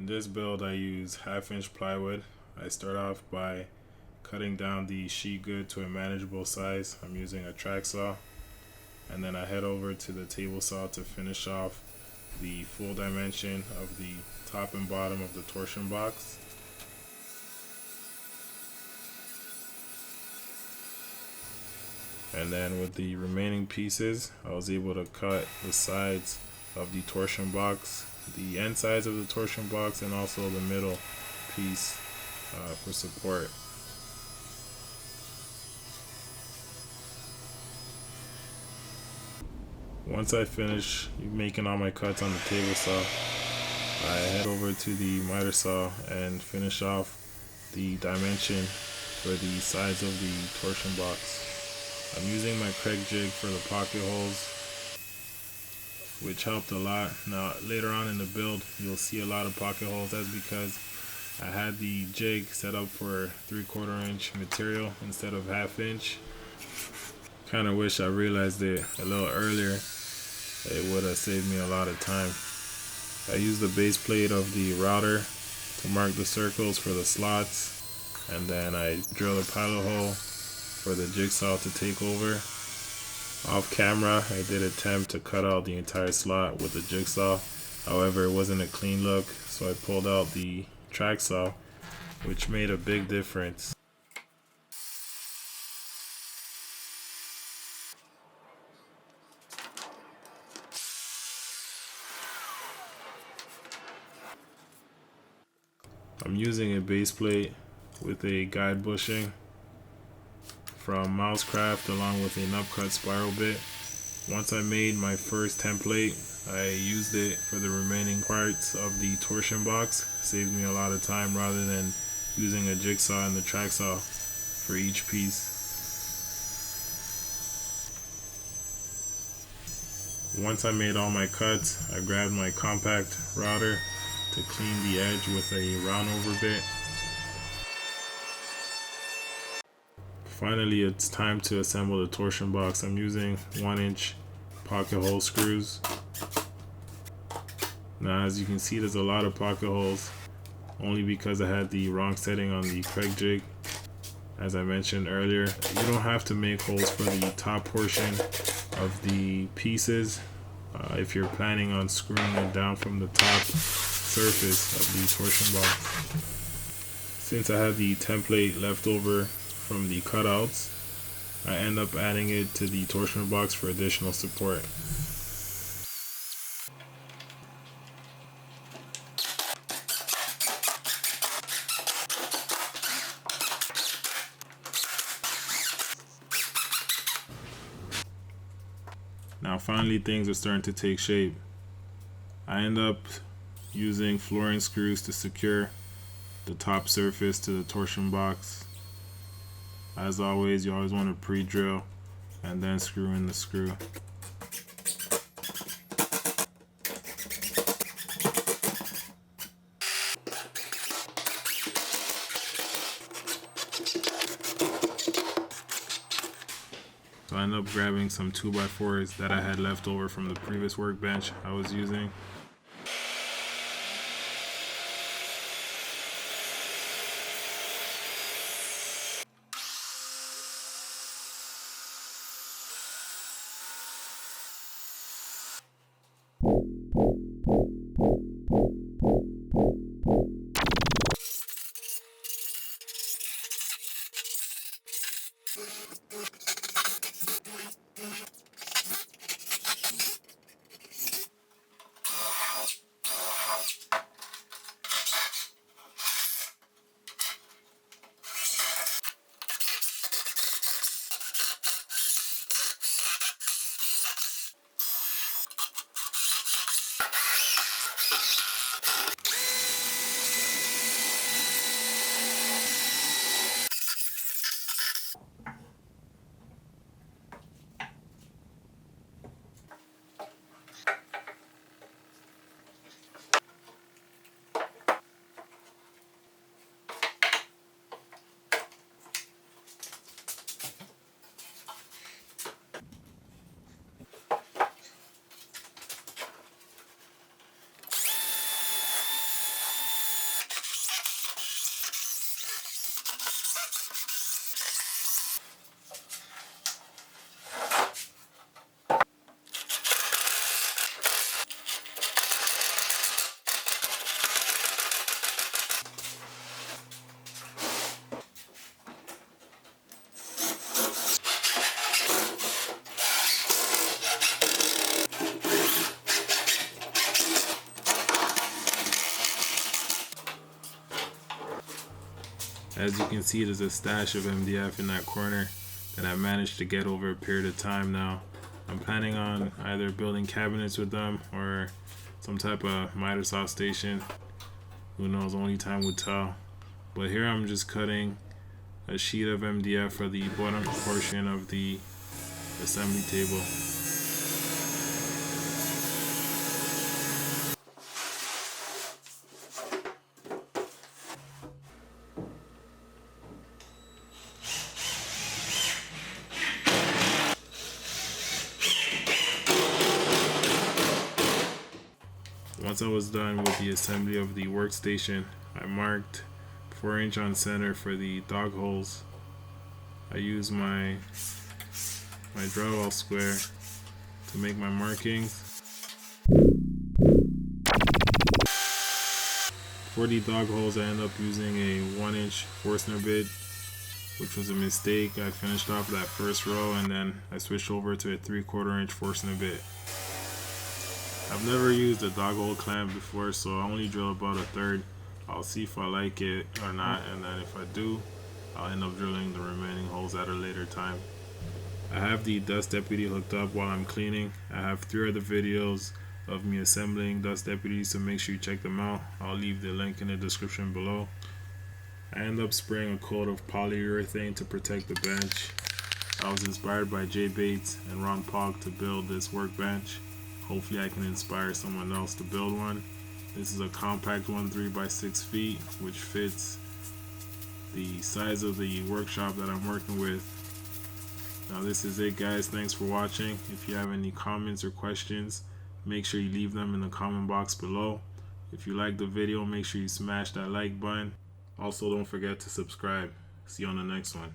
In this build I use 1/2 inch plywood. I start off by cutting down the sheet good to a manageable size. I'm using a track saw, and then I head over to the table saw to finish off the full dimension of the top and bottom of the torsion box. And then with the remaining pieces, I was able to cut the sides of the torsion box, the end sides of the torsion box, and also the middle piece for support. Once I finish making all my cuts on the table saw, I head over to the miter saw and finish off the dimension for the sides of the torsion box. I'm using my Craig jig for the pocket holes, which helped a lot. Now later on in the build you'll see a lot of pocket holes. That's because I had the jig set up for 3/4 inch material instead of 1/2 inch. Kind of wish I realized it a little earlier. It would have saved me a lot of time. I used the base plate of the router to mark the circles for the slots, and then I drilled a pilot hole for the jigsaw to take over. Off camera, I did attempt to cut out the entire slot with the jigsaw. However, it wasn't a clean look, so I pulled out the track saw, which made a big difference. I'm using a base plate with a guide bushing from Mousecraft along with a nub cut spiral bit. Once I made my first template, I used it for the remaining parts of the torsion box. Saved me a lot of time rather than using a jigsaw and the track saw for each piece. Once I made all my cuts, I grabbed my compact router to clean the edge with a round over bit. Finally, it's time to assemble the torsion box. I'm using 1 inch pocket hole screws. Now as you can see, there's a lot of pocket holes, only because I had the wrong setting on the Craig jig. As I mentioned earlier, you don't have to make holes for the top portion of the pieces if you're planning on screwing it down from the top surface of the torsion box. Since I have the template left over from the cutouts, I end up adding it to the torsion box for additional support. Now finally things are starting to take shape. I end up using flooring screws to secure the top surface to the torsion box. As always, you always want to pre-drill and then screw in the screw. So I ended up grabbing some 2x4s that I had left over from the previous workbench I was using. As you can see, there's a stash of MDF in that corner that I managed to get over a period of time now. I'm planning on either building cabinets with them or some type of miter saw station. Who knows, only time will tell. But here I'm just cutting a sheet of MDF for the bottom portion of the assembly table. Once I was done with the assembly of the workstation, I marked 4" on center for the dog holes. I used my drywall square to make my markings. For the dog holes, I ended up using a 1" Forstner bit, which was a mistake. I finished off that first row and then I switched over to a 3/4" Forstner bit. I've never used a dog hole clamp before, so I only drill about 1/3. I'll see if I like it or not, and then if I do, I'll end up drilling the remaining holes at a later time. I have the dust deputy hooked up while I'm cleaning. I have 3 other videos of me assembling dust deputies, so make sure you check them out. I'll leave the link in the description below. I end up spraying a coat of polyurethane to protect the bench. I was inspired by Jay Bates and Ron Paulk to build this workbench. Hopefully I can inspire someone else to build one. This is a compact one, 3 by 6 feet, which fits the size of the workshop that I'm working with. Now this is it, guys. Thanks for watching. If you have any comments or questions, make sure you leave them in the comment box below. If you like the video, make sure you smash that like button. Also, don't forget to subscribe. See you on the next one.